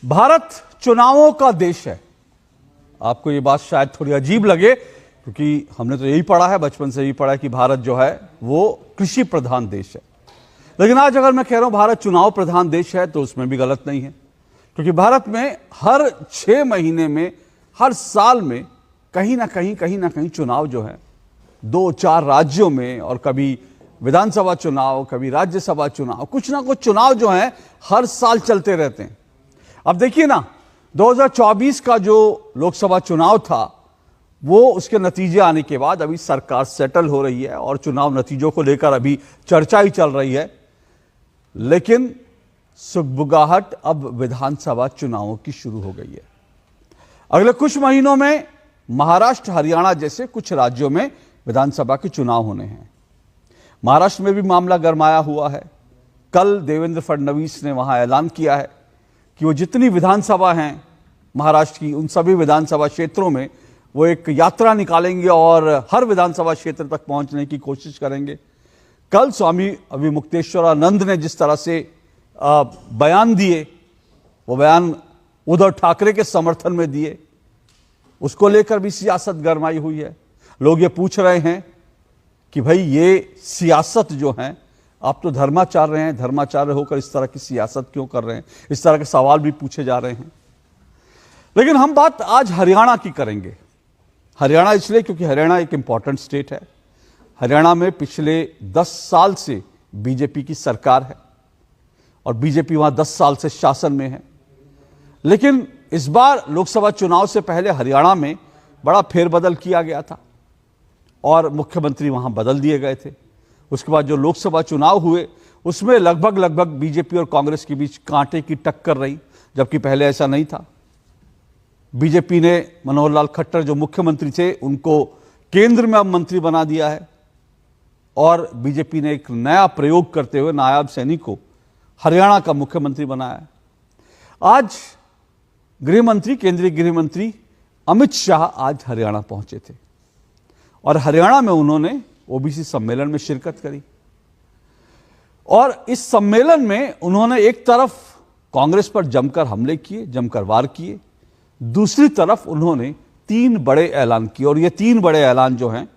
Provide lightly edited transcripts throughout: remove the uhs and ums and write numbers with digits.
भारत चुनावों का देश है। आपको ये बात शायद थोड़ी अजीब लगे, क्योंकि हमने तो यही पढ़ा है, बचपन से यही पढ़ा है कि भारत जो है वो कृषि प्रधान देश है। लेकिन आज अगर मैं कह रहा हूं भारत चुनाव प्रधान देश है, तो उसमें भी गलत नहीं है, क्योंकि भारत में हर 6 महीने में, हर साल में कहीं ना कहीं चुनाव जो है 2-4 राज्यों में, और कभी विधानसभा चुनाव, कभी राज्यसभा चुनाव, कुछ ना कुछ चुनाव जो है हर साल चलते रहते हैं। अब देखिए ना, 2024 का जो लोकसभा चुनाव था, वो उसके नतीजे आने के बाद अभी सरकार सेटल हो रही है और चुनाव नतीजों को लेकर अभी चर्चा ही चल रही है। लेकिन सुगबुगाहट अब विधानसभा चुनावों की शुरू हो गई है। अगले कुछ महीनों में महाराष्ट्र, हरियाणा जैसे कुछ राज्यों में विधानसभा के चुनाव होने हैं। महाराष्ट्र में भी मामला गरमाया हुआ है। कल देवेंद्र फडणवीस ने वहां ऐलान किया है कि वो जितनी विधानसभा हैं महाराष्ट्र की, उन सभी विधानसभा क्षेत्रों में वो एक यात्रा निकालेंगे और हर विधानसभा क्षेत्र तक पहुंचने की कोशिश करेंगे। कल स्वामी अभिमुक्तेश्वरानंद ने जिस तरह से बयान दिए, वो बयान उद्धव ठाकरे के समर्थन में दिए, उसको लेकर भी सियासत गरमाई हुई है। लोग ये पूछ रहे हैं कि भाई ये सियासत जो है, आप तो धर्माचार्य हैं, धर्माचार्य होकर इस तरह की सियासत क्यों कर रहे हैं? इस तरह के सवाल भी पूछे जा रहे हैं। लेकिन हम बात आज हरियाणा की करेंगे। हरियाणा इसलिए क्योंकि हरियाणा एक इंपॉर्टेंट स्टेट है। हरियाणा में पिछले 10 साल से बीजेपी की सरकार है और बीजेपी वहां 10 साल से शासन में है। लेकिन इस बार लोकसभा चुनाव से पहले हरियाणा में बड़ा फेरबदल किया गया था और मुख्यमंत्री वहां बदल दिए गए थे। उसके बाद जो लोकसभा चुनाव हुए, उसमें लगभग बीजेपी और कांग्रेस के बीच कांटे की टक्कर रही, जबकि पहले ऐसा नहीं था। बीजेपी ने मनोहर लाल खट्टर जो मुख्यमंत्री थे, उनको केंद्र में अब मंत्री बना दिया है और बीजेपी ने एक नया प्रयोग करते हुए नायब सैनी को हरियाणा का मुख्यमंत्री बनाया है। आज गृहमंत्री, केंद्रीय गृहमंत्री अमित शाह आज हरियाणा पहुंचे थे और हरियाणा में उन्होंने ओबीसी सम्मेलन में शिरकत करी। और इस सम्मेलन में उन्होंने एक तरफ कांग्रेस पर जमकर हमले किए, जमकर वार किए, दूसरी तरफ उन्होंने 3 बड़े ऐलान किए। और ये 3 बड़े ऐलान जो हैं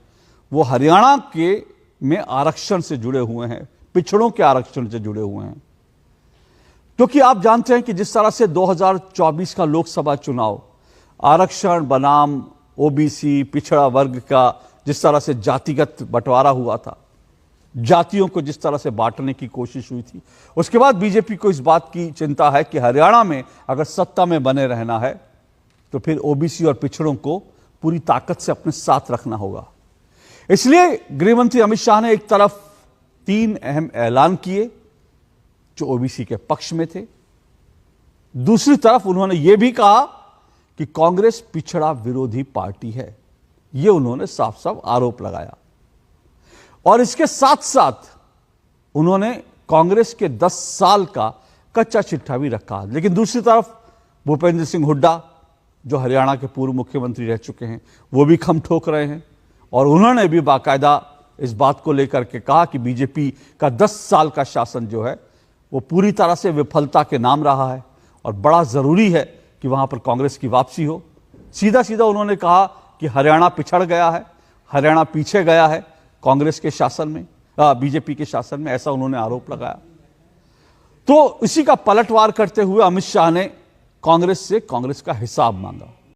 वो हरियाणा के में आरक्षण से जुड़े हुए हैं, पिछड़ों के आरक्षण से जुड़े हुए हैं। क्योंकि आप जानते हैं कि जिस तरह से 2024 का लोकसभा चुनाव आरक्षण बनाम ओबीसी, पिछड़ा वर्ग का जिस तरह से जातिगत बंटवारा हुआ था, जातियों को जिस तरह से बांटने की कोशिश हुई थी, उसके बाद बीजेपी को इस बात की चिंता है कि हरियाणा में अगर सत्ता में बने रहना है तो फिर ओबीसी और पिछड़ों को पूरी ताकत से अपने साथ रखना होगा। इसलिए गृहमंत्री अमित शाह ने एक तरफ 3 अहम ऐलान किए जो ओबीसी के पक्ष में थे, दूसरी तरफ उन्होंने यह भी कहा कि कांग्रेस पिछड़ा विरोधी पार्टी है। यह उन्होंने साफ साफ आरोप लगाया और इसके साथ साथ उन्होंने कांग्रेस के 10 साल का कच्चा चिट्ठा भी रखा। लेकिन दूसरी तरफ भूपेंद्र सिंह हुड्डा जो हरियाणा के पूर्व मुख्यमंत्री रह चुके हैं, वो भी खम ठोक रहे हैं और उन्होंने भी बाकायदा इस बात को लेकर के कहा कि बीजेपी का 10 साल का शासन जो है वो पूरी तरह से विफलता के नाम रहा है और बड़ा जरूरी है कि वहां पर कांग्रेस की वापसी हो। सीधा सीधा उन्होंने कहा कि हरियाणा पिछड़ गया है, हरियाणा पीछे गया है कांग्रेस के शासन में, बीजेपी के शासन में, ऐसा उन्होंने आरोप लगाया। तो इसी का पलटवार करते हुए अमित शाह ने कांग्रेस से कांग्रेस का हिसाब मांगा।